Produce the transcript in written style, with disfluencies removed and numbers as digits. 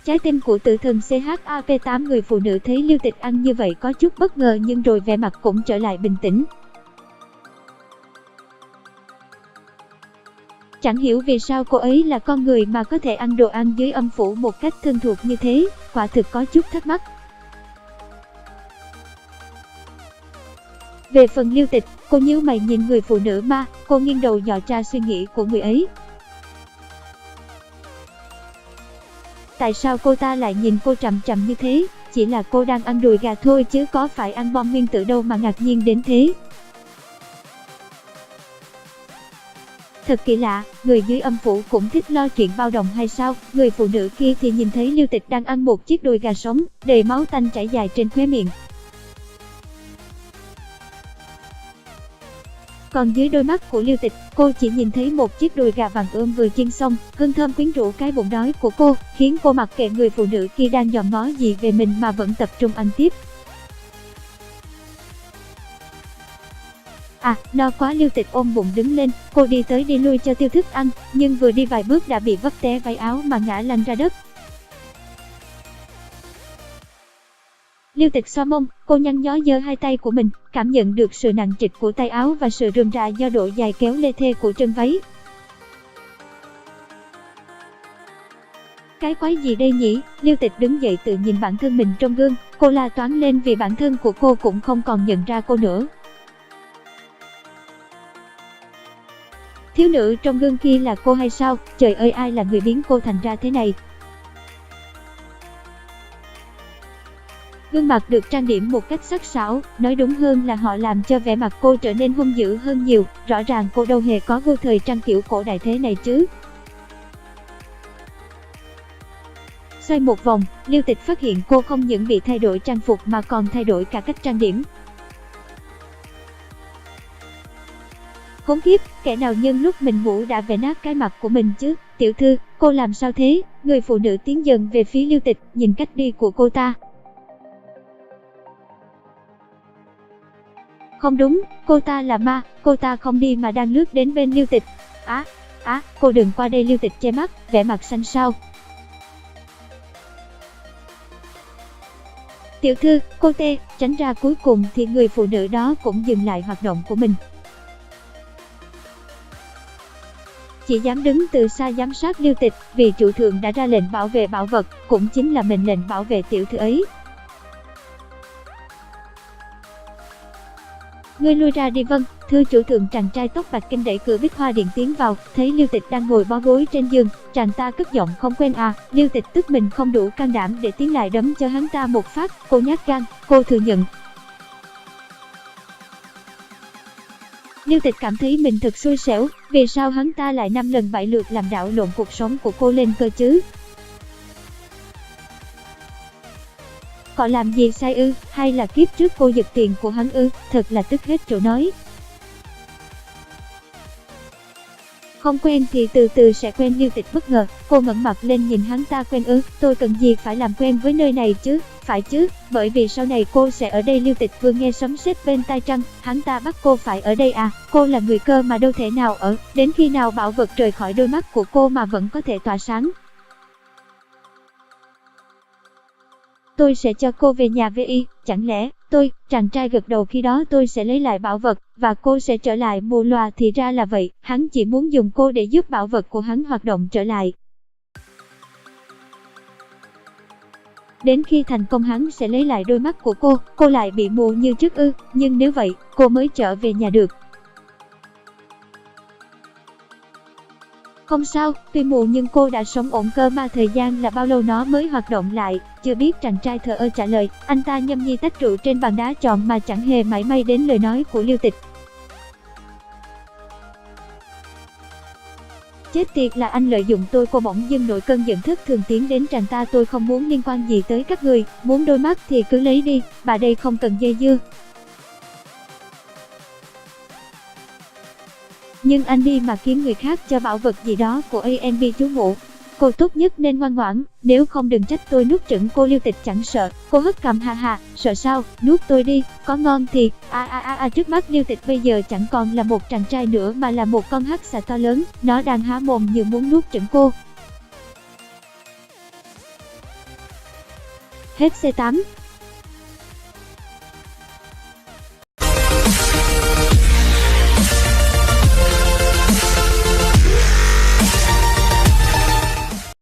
Trái tim của tử thần CHAP8. Người phụ nữ thấy Lưu Tịch ăn như vậy có chút bất ngờ nhưng rồi vẻ mặt cũng trở lại bình tĩnh. Chẳng hiểu vì sao cô ấy là con người mà có thể ăn đồ ăn dưới âm phủ một cách thân thuộc như thế, quả thực có chút thắc mắc. Về phần Lưu Tịch, cô nhíu mày nhìn người phụ nữ ma, cô nghiêng đầu dò tra suy nghĩ của người ấy. Tại sao cô ta lại nhìn cô chằm chằm như thế? Chỉ là cô đang ăn đùi gà thôi chứ có phải ăn bom nguyên tử đâu mà ngạc nhiên đến thế. Thật kỳ lạ, người dưới âm phủ cũng thích lo chuyện bao đồng hay sao? Người phụ nữ kia thì nhìn thấy Lưu Tịch đang ăn một chiếc đùi gà sống, đầy máu tanh chảy dài trên khóe miệng. Còn dưới đôi mắt của Lưu Tịch, cô chỉ nhìn thấy một chiếc đùi gà vàng ươm vừa chiên xong, hương thơm quyến rũ cái bụng đói của cô, khiến cô mặc kệ người phụ nữ kia đang dòm ngó gì về mình mà vẫn tập trung ăn tiếp. No quá. Lưu Tịch ôm bụng đứng lên, cô đi tới đi lui cho tiêu thức ăn, nhưng vừa đi vài bước đã bị vấp té váy áo mà ngã lăn ra đất. Lưu Tịch xoa mông, cô nhăn nhó giơ hai tay của mình, cảm nhận được sự nặng trịch của tay áo và sự rườm rà do độ dài kéo lê thê của chân váy. Cái quái gì đây nhỉ? Lưu Tịch đứng dậy tự nhìn bản thân mình trong gương, cô la toáng lên vì bản thân của cô cũng không còn nhận ra cô nữa. Thiếu nữ trong gương kia là cô hay sao? Trời ơi, ai là người biến cô thành ra thế này? Gương mặt được trang điểm một cách sắc sảo, nói đúng hơn là họ làm cho vẻ mặt cô trở nên hung dữ hơn nhiều, rõ ràng cô đâu hề có gu thời trang kiểu cổ đại thế này chứ. Xoay một vòng, Lưu Tịch phát hiện cô không những bị thay đổi trang phục mà còn thay đổi cả cách trang điểm. Khốn kiếp, kẻ nào nhân lúc mình ngủ đã vẽ nát cái mặt của mình chứ? Tiểu thư, cô làm sao thế? Người phụ nữ tiến dần về phía Lưu Tịch, nhìn cách đi của cô ta. Không đúng, cô ta là ma, cô ta không đi mà đang lướt đến bên Lưu Tịch. Cô đừng qua đây. Lưu Tịch che mắt, vẻ mặt xanh xao. Tiểu thư, cô tê, tránh ra. Cuối cùng thì người phụ nữ đó cũng dừng lại hoạt động của mình. Chỉ dám đứng từ xa giám sát Lưu Tịch, vì chủ thượng đã ra lệnh bảo vệ bảo vật, cũng chính là mệnh lệnh bảo vệ tiểu thư ấy. Ngươi lui ra đi. Vâng, thưa chủ thượng. Chàng trai tóc bạc kinh đẩy cửa Bích Hoa Điện tiến vào, thấy Lưu Tịch đang ngồi bó gối trên giường, chàng ta cất giọng không quen à. Lưu Tịch tức mình không đủ can đảm để tiến lại đấm cho hắn ta một phát, cô nhát gan, cô thừa nhận. Lưu Tịch cảm thấy mình thật xui xẻo, vì sao hắn ta lại 5 lần 7 lượt làm đảo lộn cuộc sống của cô lên cơ chứ? Có làm gì sai ư? Hay là kiếp trước cô giật tiền của hắn ư? Thật là tức hết chỗ nói. Không quen thì từ từ sẽ quen. Lưu Tịch bất ngờ, cô ngẩng mặt lên nhìn hắn ta. Quen ư? Tôi cần gì phải làm quen với nơi này chứ? Phải chứ, bởi vì sau này cô sẽ ở đây. Lưu Tịch vừa nghe sấm sét bên tai trăng, hắn ta bắt cô phải ở đây à? Cô là người cơ mà đâu thể nào ở, đến khi nào bảo vật rời khỏi đôi mắt của cô mà vẫn có thể tỏa sáng. Tôi sẽ cho cô về nhà với y, chẳng lẽ chàng trai gật đầu. Khi đó tôi sẽ lấy lại bảo vật, và cô sẽ trở lại mù loà. Thì ra là vậy, hắn chỉ muốn dùng cô để giúp bảo vật của hắn hoạt động trở lại. Đến khi thành công hắn sẽ lấy lại đôi mắt của cô lại bị mù như trước ư? Nhưng nếu vậy, cô mới trở về nhà được. Không sao, tuy mù nhưng cô đã sống ổn cơ mà. Thời gian là bao lâu nó mới hoạt động lại? Chưa biết. Chàng trai thờ ơ trả lời. Anh ta nhâm nhi tách rượu trên bàn đá tròn mà chẳng hề mảy may đến lời nói của Lưu Tịch. Chết tiệt, là anh lợi dụng tôi. Cô bỗng dưng nổi cơn giận thất thường tiến đến chàng ta. Tôi không muốn liên quan gì tới các người, muốn đôi mắt thì cứ lấy đi, bà đây không cần dây dưa. Nhưng anh đi mà kiếm người khác cho bảo vật gì đó của ANB chú ngụ. Cô tốt nhất nên ngoan ngoãn, nếu không đừng trách tôi nuốt chửng cô. Lưu Tịch chẳng sợ, cô hất cằm. Ha, sợ sao, nuốt tôi đi, có ngon thì. Trước mắt Lưu Tịch bây giờ chẳng còn là một chàng trai nữa mà là một con hắc xà to lớn, nó đang há mồm như muốn nuốt chửng cô. Hết C8.